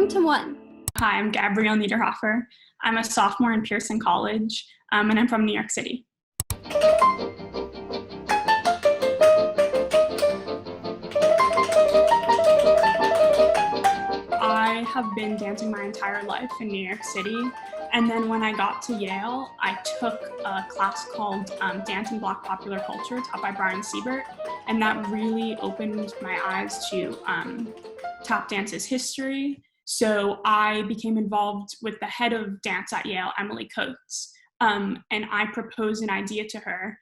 Welcome to One. Hi, I'm Gabrielle Niederhoffer. I'm a sophomore in Pearson College, and I'm from New York City. I have been dancing my entire life in New York City, and then when I got to Yale, I took a class called Dance and Black Popular Culture, taught by Brian Siebert, and that really opened my eyes to tap dance's history. So I became involved with the head of dance at Yale, Emily Coates, and I proposed an idea to her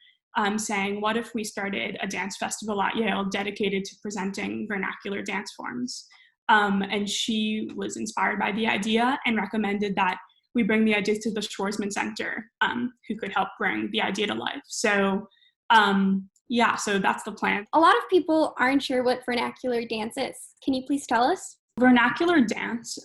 saying, what if we started a dance festival at Yale dedicated to presenting vernacular dance forms? And she was inspired by the idea and recommended that we bring the idea to the Schwarzman Center, who could help bring the idea to life. So so that's the plan. A lot of people aren't sure what vernacular dance is. Can you please tell us? Vernacular dance,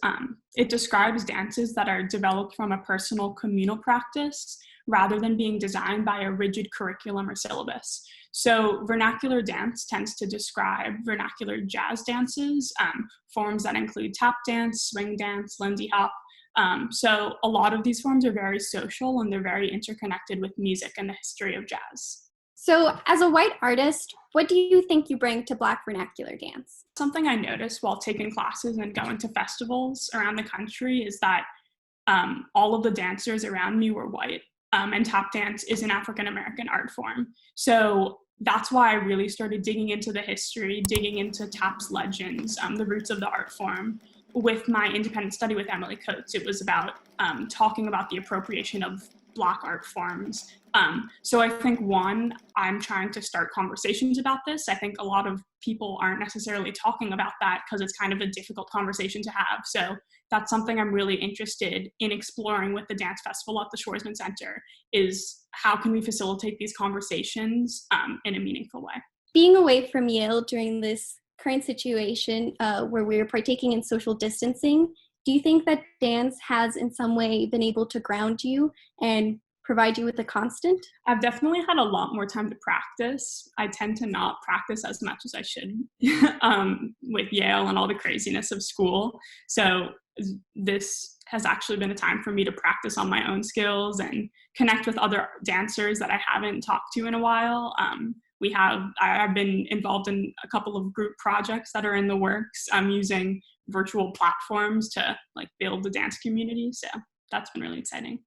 it describes dances that are developed from a personal communal practice rather than being designed by a rigid curriculum or syllabus. So vernacular dance tends to describe vernacular jazz dances, forms that include tap dance, swing dance, Lindy hop. So a lot of these forms are very social and they're very interconnected with music and the history of jazz. So as a white artist, what do you think you bring to Black vernacular dance? Something I noticed while taking classes and going to festivals around the country is that all of the dancers around me were white, and tap dance is an African-American art form. So that's why I really started digging into the history, digging into tap's legends, the roots of the art form. With my independent study with Emily Coates, it was about talking about the appropriation of Black art forms. So I think, one, I'm trying to start conversations about this. I think a lot of people aren't necessarily talking about that because it's kind of a difficult conversation to have. So that's something I'm really interested in exploring with the dance festival at the Schwarzman Center, is how can we facilitate these conversations in a meaningful way. Being away from Yale during this current situation where we're partaking in social distancing, do you think that dance has in some way been able to ground you and provide you with a constant? I've definitely had a lot more time to practice. I tend to not practice as much as I should with Yale and all the craziness of school. So this has actually been a time for me to practice on my own skills and connect with other dancers that I haven't talked to in a while. I've been involved in a couple of group projects that are in the works. I'm using virtual platforms to build the dance community. So that's been really exciting.